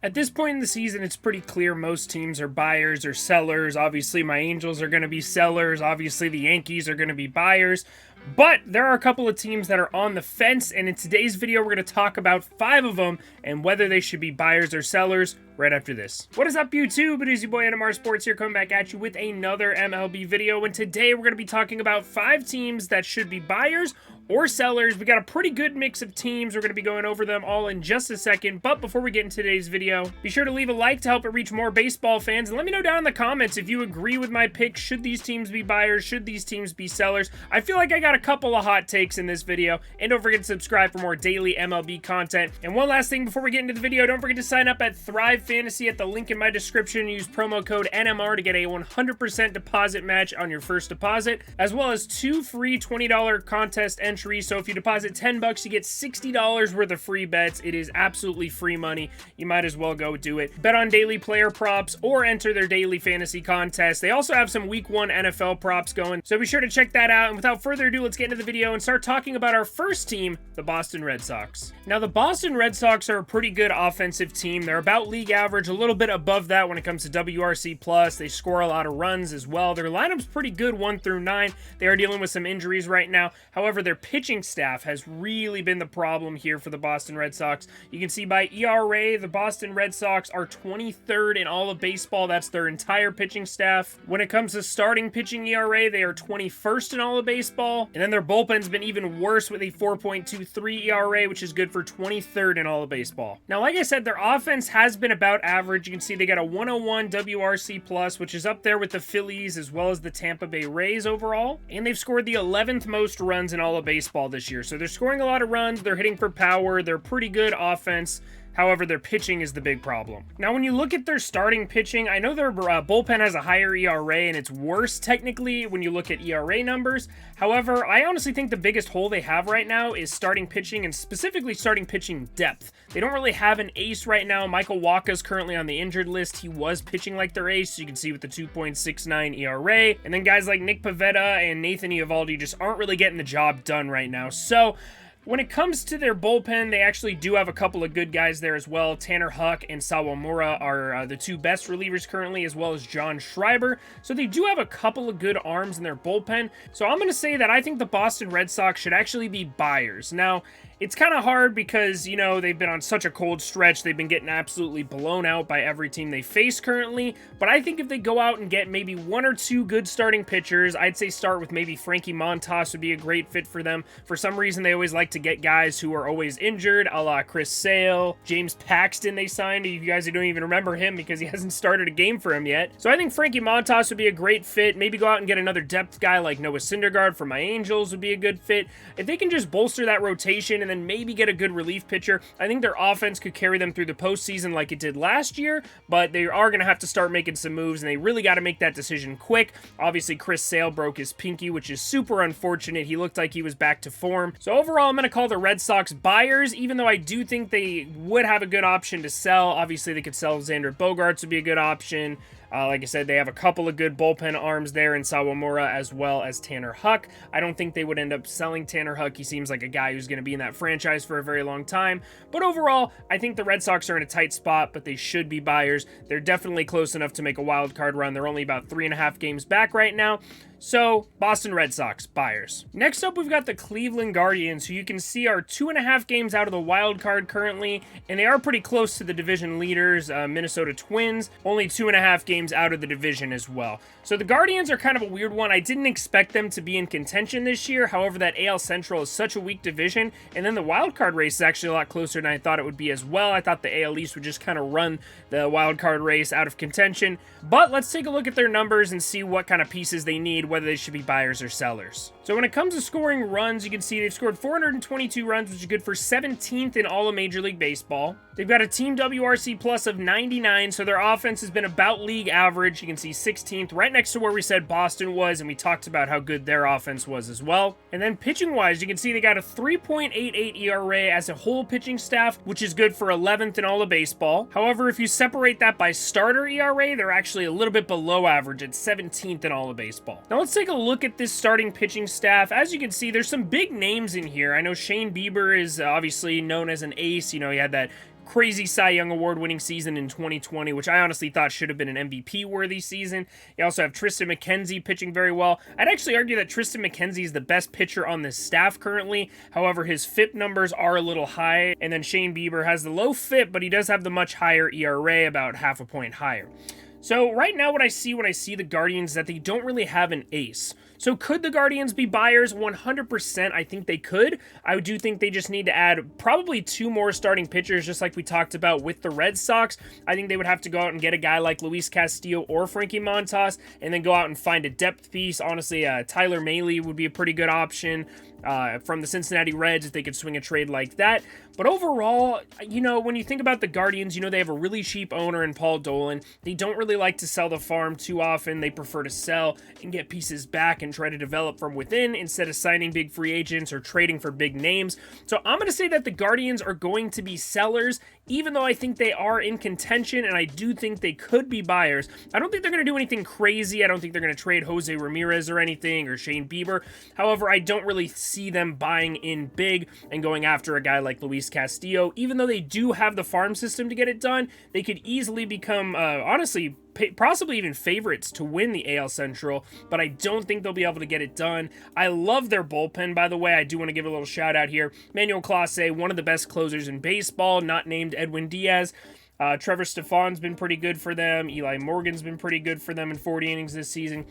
At this point in the season, it's pretty clear most teams are buyers or sellers. Obviously, my Angels are going to be sellers. Obviously, the Yankees are going to be buyers. But there are a couple of teams that are on the fence, and in today's video, we're going to talk about 5 of them and whether they should be buyers or sellers right after this. What is up, YouTube? It is your boy NMR Sports here, coming back at you with another MLB video, and today we're going to be talking about 5 teams that should be buyers or sellers. We got a pretty good mix of teams. We're going to be going over them all in just a second, but before we get into today's video, be sure to leave a like to help it reach more baseball fans, and let me know down in the comments if you agree with my pick. Should these teams be buyers? Should these teams be sellers? I feel like I got a couple of hot takes in this video, and don't forget to subscribe for more daily MLB content. And one last thing before we get into the video, don't forget to sign up at Thrive Fantasy at the link in my description. Use promo code NMR to get a 100% deposit match on your first deposit, as well as 2 free $20 contest entries. So if you deposit $10, you get $60 worth of free bets. It is absolutely free money. You might as well go do it. Bet on daily player props or enter their daily fantasy contest. They also have some week 1 NFL props going, so be sure to check that out. And without further ado, let's get into the video and start talking about our first team, the Boston Red Sox. Now, the Boston Red Sox are a pretty good offensive team. They're about league average, a little bit above that when it comes to WRC+. They score a lot of runs as well. Their lineup's pretty good 1 through 9. They are dealing with some injuries right now. However, their pitching staff has really been the problem here for the Boston Red Sox. You can see by ERA, the Boston Red Sox are 23rd in all of baseball. That's their entire pitching staff. When it comes to starting pitching ERA, they are 21st in all of baseball. And then their bullpen's been even worse with a 4.23 ERA, which is good for 23rd in all of baseball. Now, like I said, their offense has been about average. You can see they got a 101 WRC+, which is up there with the Phillies as well as the Tampa Bay Rays overall. And they've scored the 11th most runs in all of baseball this year. So they're scoring a lot of runs. They're hitting for power. They're pretty good offense. However, their pitching is the big problem. Now, when you look at their starting pitching, I know their bullpen has a higher ERA, and it's worse technically when you look at ERA numbers. However, I honestly think the biggest hole they have right now is starting pitching, and specifically starting pitching depth. They don't really have an ace right now. Michael Wacha is currently on the injured list. He was pitching like their ace, you can see with the 2.69 ERA. And then guys like Nick Pivetta and Nathan Eovaldi just aren't really getting the job done right now. So when it comes to their bullpen, they actually do have a couple of good guys there as well. Tanner Huck and Sawamura are the 2 best relievers currently, as well as John Schreiber. So they do have a couple of good arms in their bullpen. So I'm going to say that I think the Boston Red Sox should actually be buyers. Now, it's kind of hard because, you know, they've been on such a cold stretch. They've been getting absolutely blown out by every team they face currently. But I think if they go out and get maybe 1 or 2 good starting pitchers, I'd say start with maybe Frankie Montas would be a great fit for them. For some reason, they always like to get guys who are always injured, a la Chris Sale, James Paxton they signed. You guys don't even remember him because he hasn't started a game for him yet. So I think Frankie Montas would be a great fit. Maybe go out and get another depth guy like Noah Syndergaard from my Angels would be a good fit. If they can just bolster that rotation and then maybe get a good relief pitcher, I think their offense could carry them through the postseason like it did last year, but they are going to have to start making some moves, and they really got to make that decision quick. Obviously, Chris Sale broke his pinky, which is super unfortunate. He looked like he was back to form. So overall, I'm going to call the Red Sox buyers, even though I do think they would have a good option to sell. Obviously, they could sell Xander Bogaerts would be a good option. Like I said, they have a couple of good bullpen arms there in Sawamura as well as Tanner Huck. I don't think they would end up selling Tanner Huck. He seems like a guy who's going to be in that franchise for a very long time. But overall, I think the Red Sox are in a tight spot, but they should be buyers. They're definitely close enough to make a wild card run. They're only about 3.5 games back right now. So, Boston Red Sox, buyers. Next up, we've got the Cleveland Guardians, who you can see are 2.5 games out of the wild card currently, and they are pretty close to the division leaders, Minnesota Twins, only 2.5 games out of the division as well. So the Guardians are kind of a weird one. I didn't expect them to be in contention this year. However, that AL Central is such a weak division, and then the wild card race is actually a lot closer than I thought it would be as well. I thought the AL East would just kind of run the wild card race out of contention. But let's take a look at their numbers and see what kind of pieces they need, whether they should be buyers or sellers. So when it comes to scoring runs, you can see they've scored 422 runs, which is good for 17th in all of Major League Baseball. They've got a team WRC+ of 99, so their offense has been about league average. You can see 16th, right next to where we said Boston was, and we talked about how good their offense was as well. And then pitching-wise, you can see they got a 3.88 ERA as a whole pitching staff, which is good for 11th in all of baseball. However, if you separate that by starter ERA, they're actually a little bit below average at 17th in all of baseball. Now let's take a look at this starting pitching staff. As you can see, there's some big names in here. I know Shane Bieber is obviously known as an ace. You know, he had that crazy Cy Young Award winning season in 2020, which I honestly thought should have been an MVP worthy season. You also have Tristan McKenzie pitching very well. I'd actually argue that Tristan McKenzie is the best pitcher on this staff currently. However, his FIP numbers are a little high. And then Shane Bieber has the low FIP, but he does have the much higher ERA, about half a point higher. So right now what I see when I see the Guardians is that they don't really have an ace. So could the Guardians be buyers? 100% I think they could. I do think they just need to add probably 2 more starting pitchers, just like we talked about with the Red Sox. I think they would have to go out and get a guy like Luis Castillo or Frankie Montas, and then go out and find a depth piece. Honestly, Tyler Mahle would be a pretty good option from the Cincinnati Reds if they could swing a trade like that. But overall, you know, when you think about the Guardians, you know, they have a really cheap owner in Paul Dolan. They don't really like to sell the farm too often. They prefer to sell and get pieces back and try to develop from within instead of signing big free agents or trading for big names. So I'm going to say that the Guardians are going to be sellers, even though I think they are in contention, and I do think they could be buyers. I don't think they're going to do anything crazy. I don't think they're going to trade Jose Ramirez or anything, or Shane Bieber. However, I don't really see them buying in big and going after a guy like Luis Castillo. Even though they do have the farm system to get it done, they could easily become, honestly, possibly even favorites to win the AL Central, but I don't think they'll be able to get it done. I love their bullpen, by the way. I do want to give a little shout out here. Manuel Clase, one of the best closers in baseball, not named Edwin Diaz. Trevor Stefan's been pretty good for them. Eli Morgan's been pretty good for them in 40 innings this season.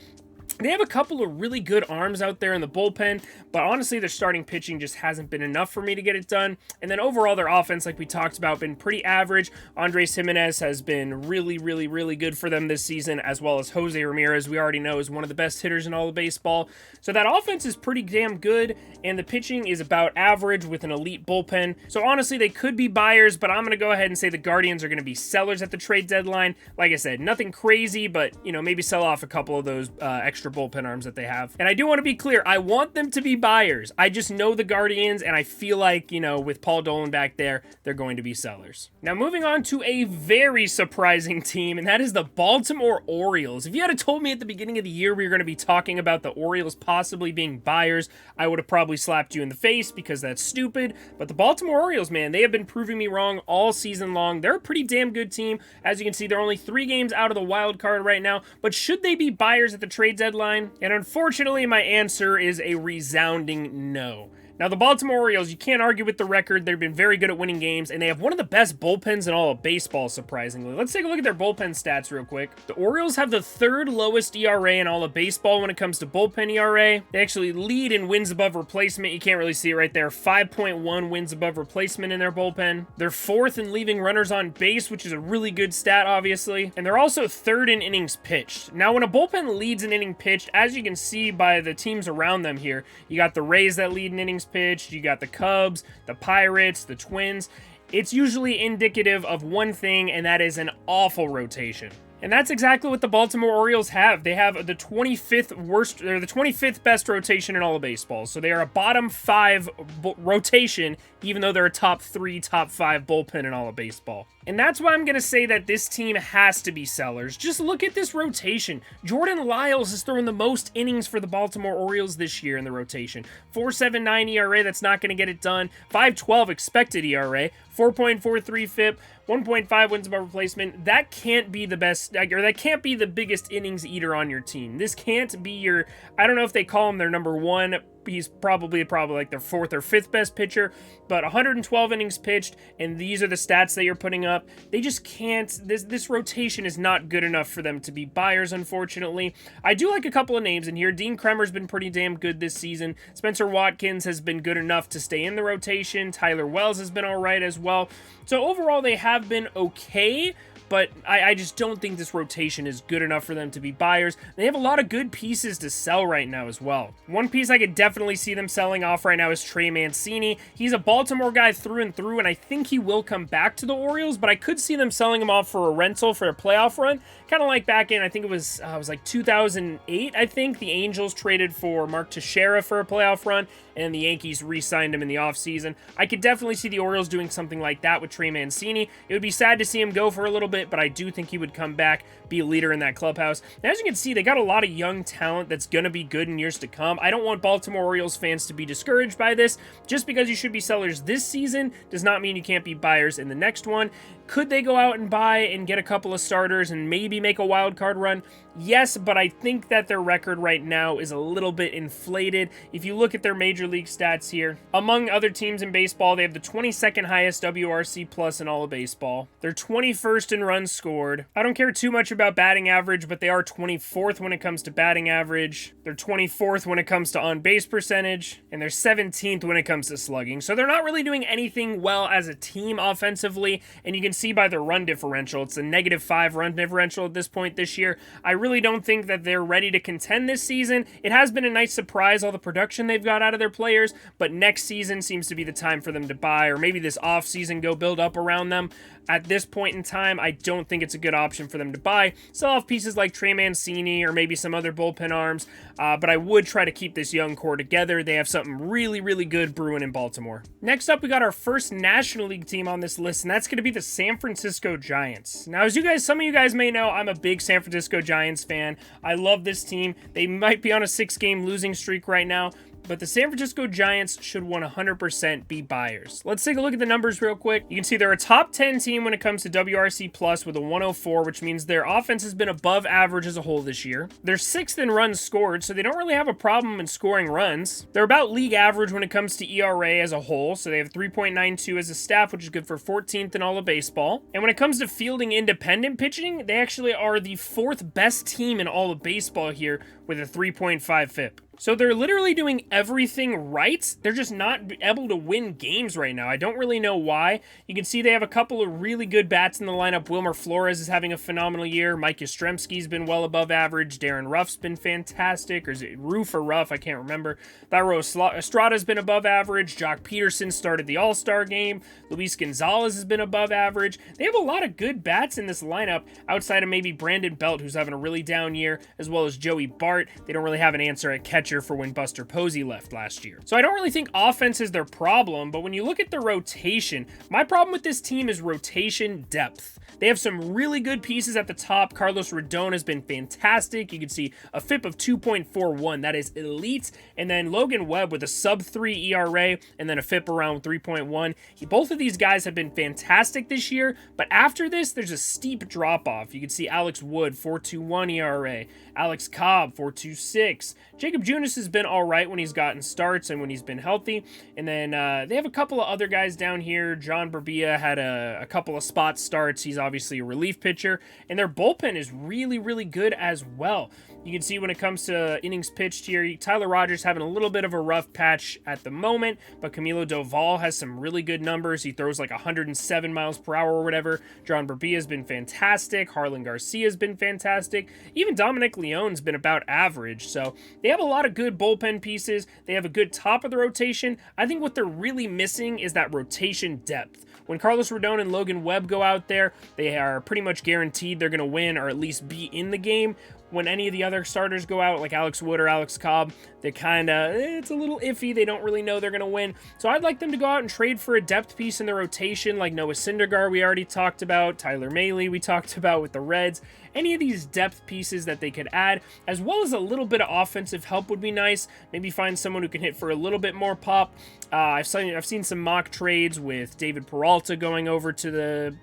They have a couple of really good arms out there in the bullpen, but honestly, their starting pitching just hasn't been enough for me to get it done. And then overall, their offense, like we talked about, been pretty average. Andres Jimenez has been really, really, really good for them this season, as well as Jose Ramirez, we already know is one of the best hitters in all of baseball. So that offense is pretty damn good, and the pitching is about average with an elite bullpen. So honestly, they could be buyers, but I'm going to go ahead and say the Guardians are going to be sellers at the trade deadline. Like I said, nothing crazy, but, you know, maybe sell off a couple of those extra bullpen arms that they have. And I do want to be clear, I want them to be buyers. I just know the Guardians, and I feel like, you know, with Paul Dolan back there, they're going to be sellers. Now, moving on to a very surprising team, and that is the Baltimore Orioles. If you had told me at the beginning of the year we were going to be talking about the Orioles possibly being buyers, I would have probably slapped you in the face because that's stupid. But the Baltimore Orioles, man, they have been proving me wrong all season long. They're a pretty damn good team. As you can see, they're only 3 games out of the wild card right now. But should they be buyers at the trade deadline? And unfortunately, my answer is a resounding no. Now, the Baltimore Orioles, you can't argue with the record. They've been very good at winning games, and they have one of the best bullpens in all of baseball, surprisingly. Let's take a look at their bullpen stats real quick. The Orioles have the 3rd lowest ERA in all of baseball when it comes to bullpen ERA. They actually lead in wins above replacement. You can't really see it right there. 5.1 wins above replacement in their bullpen. They're 4th in leaving runners on base, which is a really good stat, obviously. And they're also 3rd in innings pitched. Now, when a bullpen leads in inning pitched, as you can see by the teams around them here, you got the Rays that lead in innings pitched, you got the Cubs, the Pirates, the Twins. It's usually indicative of one thing, and that is an awful rotation. And that's exactly what the Baltimore Orioles have. They have the 25th worst, they're the 25th best rotation in all of baseball. So they are a bottom 5 rotation, even though they're a top 3, top 5 bullpen in all of baseball. And that's why I'm going to say that this team has to be sellers. Just look at this rotation. Jordan Lyles has thrown the most innings for the Baltimore Orioles this year in the rotation. 4.79 ERA, that's not going to get it done. 5.12 expected ERA. 4.43 FIP. 1.5 wins above replacement. That can't be the best, or that can't be the biggest innings eater on your team. This can't be your, I don't know if they call him their number 1. He's probably like their 4th or 5th best pitcher, but 112 innings pitched, and these are the stats that you're putting up. They just can't, this rotation is not good enough for them to be buyers, unfortunately. I do like a couple of names in here. Dean Kremer's been pretty damn good this season. Spencer Watkins has been good enough to stay in the rotation. Tyler Wells has been all right as well. So overall, they have been okay, but I just don't think this rotation is good enough for them to be buyers. They have a lot of good pieces to sell right now as well. One piece I could definitely see them selling off right now is Trey Mancini. He's a Baltimore guy through and through, and I think he will come back to the Orioles, but I could see them selling him off for a rental for a playoff run. Kind of like back in, I think it was like 2008, I think. The Angels traded for Mark Teixeira for a playoff run, and the Yankees re-signed him in the offseason. I could definitely see the Orioles doing something like that with Trey Mancini. It would be sad to see him go for a little bit, but I do think he would come back, be a leader in that clubhouse. And as you can see, they got a lot of young talent that's going to be good in years to come. I don't want Baltimore Orioles fans to be discouraged by this. Just because you should be sellers this season does not mean you can't be buyers in the next one. Could they go out and buy and get a couple of starters and maybe make a wild card run? Yes, but I think that their record right now is a little bit inflated. If you look at their major league stats here, among other teams in baseball, they have the 22nd highest WRC plus in all of baseball. They're 21st in runs scored. I don't care too much about batting average, but they are 24th when it comes to batting average. They're 24th when it comes to on-base percentage, and they're 17th when it comes to slugging. So they're not really doing anything well as a team offensively, and you can see by their run differential. It's a -5 run differential at this point this year. I really don't think that they're ready to contend this season. It has been a nice surprise, all the production they've got out of their players, but next season seems to be the time for them to buy, or maybe this offseason go build up around them. At this point in time, I don't think it's a good option for them to buy. Sell off pieces like Trey Mancini or maybe some other bullpen arms, but I would try to keep this young core together. They have something really, really good brewing in Baltimore. Next up, we got our first National League team on this list, and that's going to be the San Francisco Giants. Now, as some of you guys may know, I'm a big San Francisco Giants fan. I love this team. They might be on a 6-game losing streak right now, but the San Francisco Giants should 100% be buyers. Let's take a look at the numbers real quick. You can see they're a top 10 team when it comes to WRC plus with a 104, which means their offense has been above average as a whole this year. They're 6th in runs scored, so they don't really have a problem in scoring runs. They're about league average when it comes to ERA as a whole, so they have 3.92 as a staff, which is good for 14th in all of baseball. And when it comes to fielding independent pitching, they actually are the 4th best team in all of baseball here with a 3.5 FIP. So they're literally doing everything right. They're just not able to win games right now. I don't really know why. You can see they have a couple of really good bats in the lineup. Wilmer Flores is having a phenomenal year. Mike Yastrzemski's been well above average. Darren Ruff's been fantastic. Or is it Roof or Ruff? I can't remember. Thairo Estrada's been above average. Jock Peterson started the All-Star game. Luis Gonzalez has been above average. They have a lot of good bats in this lineup outside of maybe Brandon Belt, who's having a really down year, as well as Joey Bart. They don't really have an answer at catcher for when Buster Posey left last year. So I don't really think offense is their problem, but when you look at the rotation, my problem with this team is rotation depth. They have some really good pieces at the top. Carlos Rodon has been fantastic. You can see a FIP of 2.41. That is elite. And then Logan Webb with a sub-3 ERA and then a FIP around 3.1. Both of these guys have been fantastic this year, but after this, there's a steep drop-off. You can see Alex Wood, 4.21 ERA. Alex Cobb, 4.26. Jacob Junis has been all right when he's gotten starts and when he's been healthy. And then they have a couple of other guys down here. John Berbia had a couple of spot starts. He's obviously a relief pitcher. And their bullpen is really, really good as well. You can see when it comes to innings pitched here, Tyler Rogers having a little bit of a rough patch at the moment, but Camilo Doval has some really good numbers. He throws like 107 miles per hour or whatever. John Berbia has been fantastic. Harlan Garcia has been fantastic. Even Dominic Leone's been about average. So they have a lot of good bullpen pieces. They have a good top of the rotation. I think what they're really missing is that rotation depth. When Carlos Rodon and Logan Webb go out there, they are pretty much guaranteed they're going to win or at least be in the game. When any of the other starters go out, like Alex Wood or Alex Cobb, they're kind of, it's a little iffy. They don't really know they're going to win. So I'd like them to go out and trade for a depth piece in the rotation, like Noah Syndergaard we already talked about, Tyler Mahle we talked about with the Reds. Any of these depth pieces that they could add, as well as a little bit of offensive help would be nice. Maybe find someone who can hit for a little bit more pop. I've seen some mock trades with David Peralta going over to the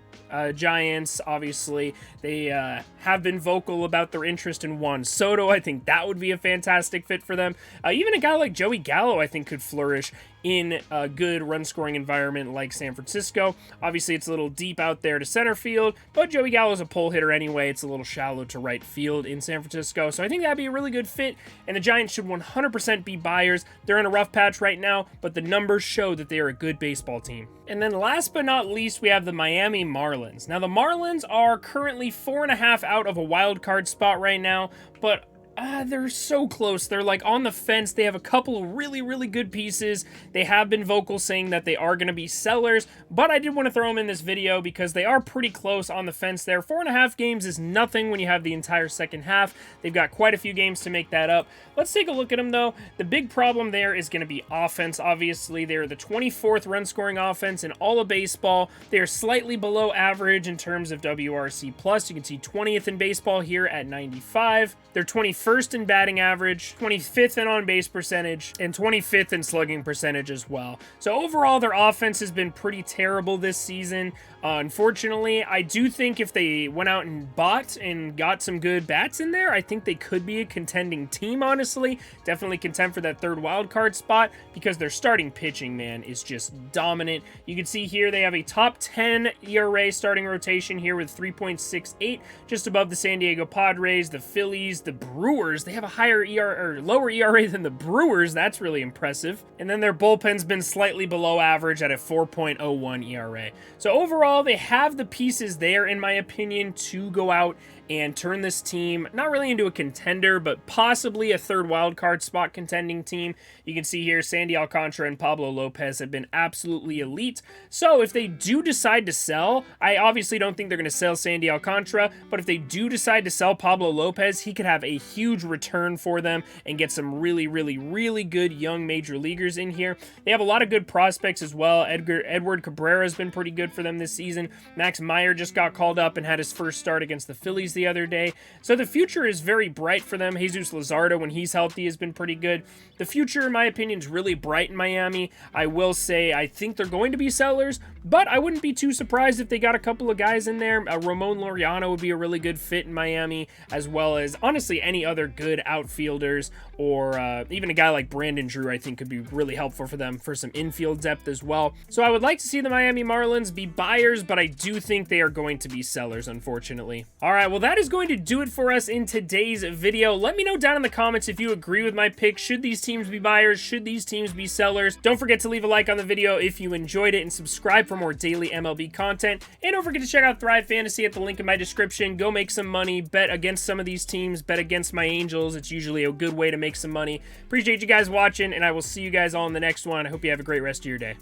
Giants. Obviously, they have been vocal about their interest in Juan Soto. I think that would be a fantastic fit for them. Even a guy like Joey Gallo, I think, could flourish in a good run-scoring environment like San Francisco. Obviously, it's a little deep out there to center field, but Joey Gallo's a pull hitter anyway. It's a little shallow to right field in San Francisco, so I think that'd be a really good fit, and the Giants should 100% be buyers. They're in a rough patch right now, but the numbers show that they are a good baseball team. And then last but not least, we have the Miami Marlins. Now, the Marlins are currently 4.5 out of a wild card spot right now, but They're so close. They're like on the fence. They have a couple of really, really good pieces. They have been vocal saying that they are going to be sellers, but I did want to throw them in this video because they are pretty close on the fence there. 4.5 games is nothing when you have the entire second half. They've got quite a few games to make that up. Let's take a look at them though. The big problem there is going to be offense. Obviously, they're the 24th run scoring offense in all of baseball. They're slightly below average in terms of WRC+. You can see 20th in baseball here at 95. They're 21st in batting average, 25th in on-base percentage, and 25th in slugging percentage as well. So overall, their offense has been pretty terrible this season. Unfortunately, I do think if they went out and bought and got some good bats in there, I think they could be a contending team, honestly. Definitely contend for that third wild card spot because their starting pitching, man, is just dominant. You can see here they have a top 10 ERA starting rotation here with 3.68, just above the San Diego Padres, the Phillies, the Brewers. They have a higher ERA or lower ERA than the Brewers. That's really impressive. And then their bullpen's been slightly below average at a 4.01 ERA. So overall, they have the pieces there, in my opinion, to go out and turn this team not really into a contender, but possibly a third wild card spot contending team. You can see here Sandy Alcantara and Pablo Lopez have been absolutely elite. So if they do decide to sell, I obviously don't think they're going to sell Sandy Alcantara, but if they do decide to sell Pablo Lopez, he could have a huge return for them and get some really, really, really good young major leaguers in here. They have a lot of good prospects as well. Edward Cabrera has been pretty good for them this season. Max Meyer just got called up and had his first start against the Phillies the other day. So the future is very bright for them. Jesus Luzardo, when he's healthy, has been pretty good. The future, in my opinion, is really bright in Miami. I will say I think they're going to be sellers, but I wouldn't be too surprised if they got a couple of guys in there. Ramon Laureano would be a really good fit in Miami, as well as, honestly, any other good outfielders, or even a guy like Brandon Drew, I think could be really helpful for them for some infield depth as well. So I would like to see the Miami Marlins be buyers, but I do think they are going to be sellers, unfortunately. All right, well, that is going to do it for us in today's video. Let me know down in the comments if you agree with my pick. Should these teams be buyers? Should these teams be sellers? Don't forget to leave a like on the video if you enjoyed it, and subscribe for more daily MLB content. And don't forget to check out Thrive Fantasy at the link in my description. Go make some money, bet against some of these teams, bet against my Angels. It's usually a good way to make some money. Appreciate you guys watching, and I will see you guys all in the next one. I hope you have a great rest of your day.